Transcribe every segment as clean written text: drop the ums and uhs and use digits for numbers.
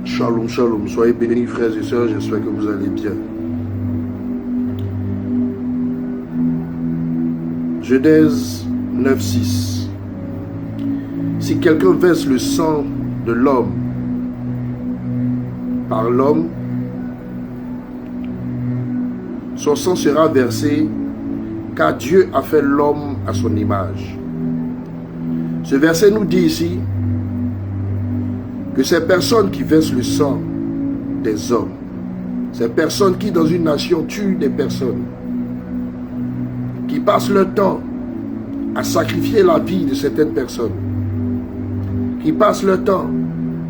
Shalom, shalom. Soyez bénis, frères et sœurs. J'espère que vous allez bien. Genèse 9:6. Si quelqu'un verse le sang de l'homme par l'homme, son sang sera versé, car Dieu a fait l'homme à son image. Ce verset nous dit ici que ces personnes qui versent le sang des hommes, ces personnes qui dans une nation tuent des personnes, qui passent leur temps à sacrifier la vie de certaines personnes, qui passent leur temps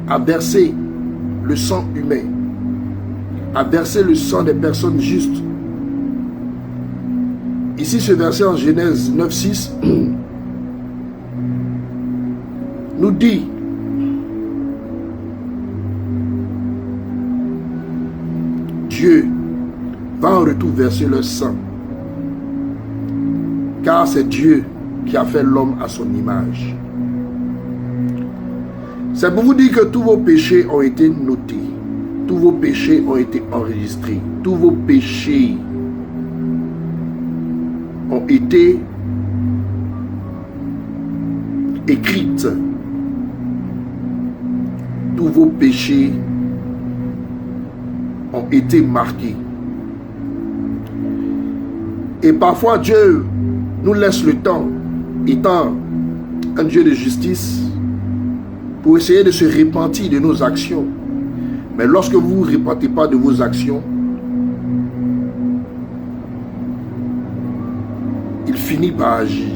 à verser le sang humain, à verser le sang des personnes justes. Ici, ce verset en Genèse 9:6 nous dit Dieu va en retour verser leur sang, car c'est Dieu qui a fait l'homme à son image. C'est pour vous dire que tous vos péchés ont été notés, tous vos péchés ont été enregistrés, tous vos péchés ont été écrits, tous vos péchés ont été marqués. Et parfois Dieu nous laisse le temps, étant un Dieu de justice, pour essayer de se repentir de nos actions. Mais lorsque vous ne vous repentez pas de vos actions, il finit par agir.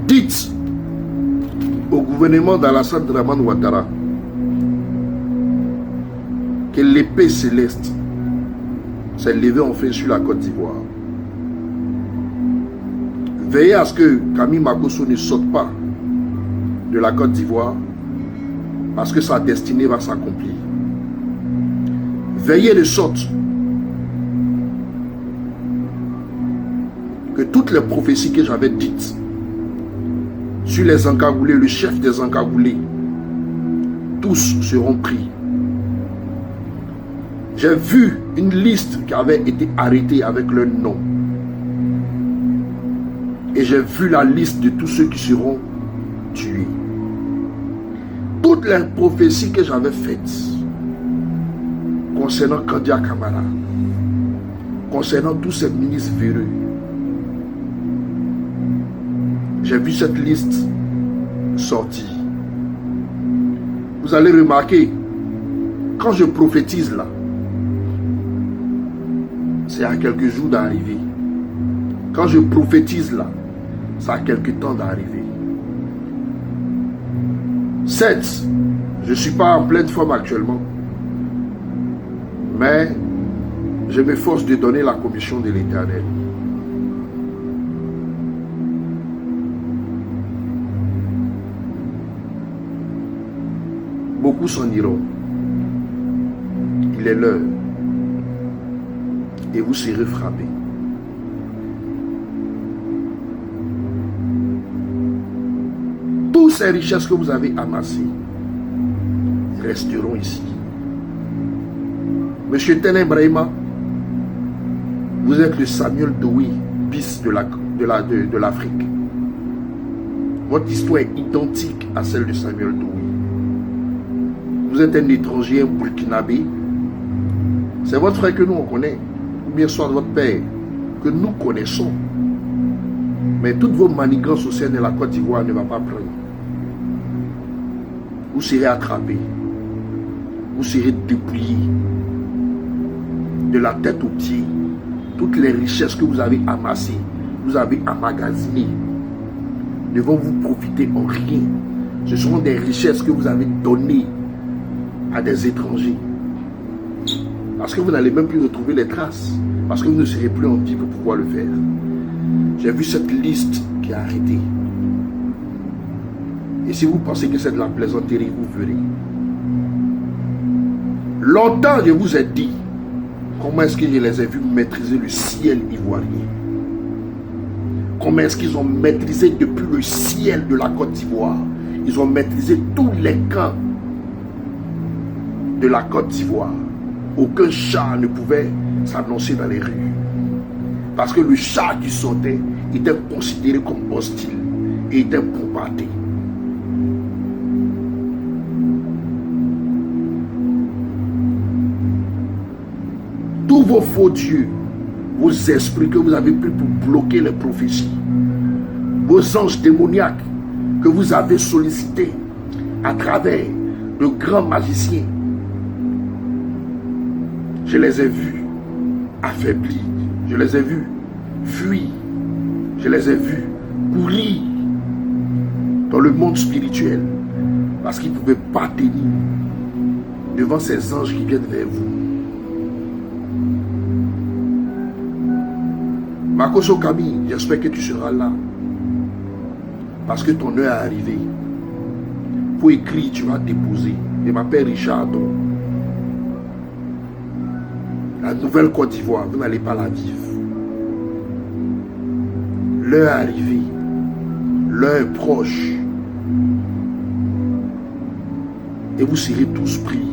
Dites au gouvernement d'Alassane Dramane Ouattara que l'épée céleste s'est levée enfin sur la Côte d'Ivoire. Veillez à ce que Camille Makosso ne saute pas de la Côte d'Ivoire, parce que sa destinée va s'accomplir. Veillez de sorte que toutes les prophéties que j'avais dites sur les encagoulés, le chef des encagoulés, tous seront pris. J'ai vu une liste qui avait été arrêtée avec leur nom. Et j'ai vu la liste de tous ceux qui seront tués. Toutes les prophéties que j'avais faites concernant Kandia Camara, concernant tous ces ministres véreux, j'ai vu cette liste sortir. Vous allez remarquer, quand je prophétise là, c'est à quelques jours d'arriver. Quand je prophétise là, c'est à quelques temps d'arriver. 7. Je ne suis pas en pleine forme actuellement, mais je m'efforce de donner la commission de l'Éternel. Beaucoup s'en iront. Il est l'heure. Et vous serez frappés. Toutes ces richesses que vous avez amassées resteront ici. Monsieur Tenem Brahima, vous êtes le Samuel Doui, bis de l'Afrique. Votre histoire est identique à celle de Samuel Doui. Vous êtes un étranger, un burkinabé. C'est votre frère que nous on connaît, ou bien soit votre père que nous connaissons. Mais toutes vos manigances au sein de la Côte d'Ivoire ne va pas prendre. Vous serez attrapés. Vous serez dépouillés. De la tête aux pieds. Toutes les richesses que vous avez amassées, vous avez emmagasinées, ne vont vous profiter en rien. Ce seront des richesses que vous avez données à des étrangers. Parce que vous n'allez même plus retrouver les traces. Parce que vous ne serez plus en vie pour pouvoir le faire. J'ai vu cette liste qui est arrêtée. Et si vous pensez que c'est de la plaisanterie, vous verrez. Longtemps, je vous ai dit comment est-ce que je les ai vus maîtriser le ciel ivoirien. commerce qu'ils ont maîtrisé depuis le ciel de la Côte d'Ivoire. Ils ont maîtrisé tous les camps de la Côte d'Ivoire. Aucun char ne pouvait s'annoncer dans les rues. Parce que le char qui sortait était considéré comme hostile et était bombardé. Tous vos faux dieux, vos esprits que vous avez pris pour bloquer les prophéties, vos anges démoniaques que vous avez sollicités à travers de grands magiciens, je les ai vus affaiblis, je les ai vus fuir, je les ai vus courir dans le monde spirituel parce qu'ils ne pouvaient pas tenir devant ces anges qui viennent vers vous. Makoso Camille, j'espère que tu seras là parce que ton heure est arrivée. Il faut écrire, tu vas déposer. Je m'appelle Richard. La nouvelle Côte d'Ivoire, vous n'allez pas la vivre. L'heure est arrivée. L'heure est proche. Et vous serez tous pris.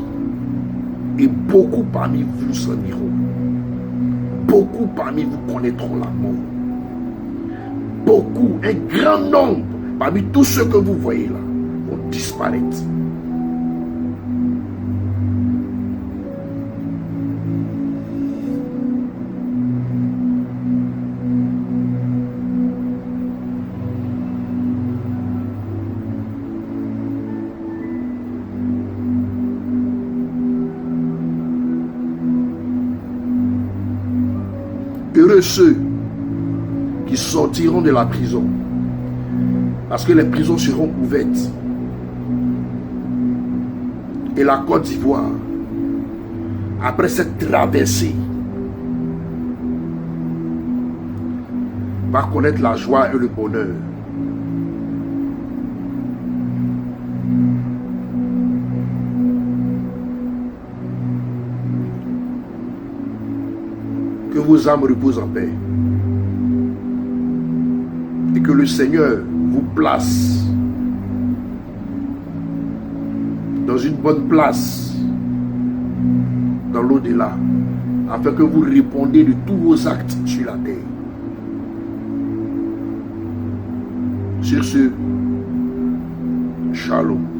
Et beaucoup parmi vous s'en iront. Beaucoup parmi vous connaîtront la mort. Beaucoup, un grand nombre, parmi tous ceux que vous voyez là, vont disparaître. Heureux ceux qui sortiront de la prison, parce que les prisons seront ouvertes. Et la Côte d'Ivoire, après cette traversée, va connaître la joie et le bonheur. Que vos âmes reposent en paix. Et que le Seigneur vous place dans une bonne place dans l'au-delà, afin que vous répondiez de tous vos actes sur la terre. Sur ce, shalom.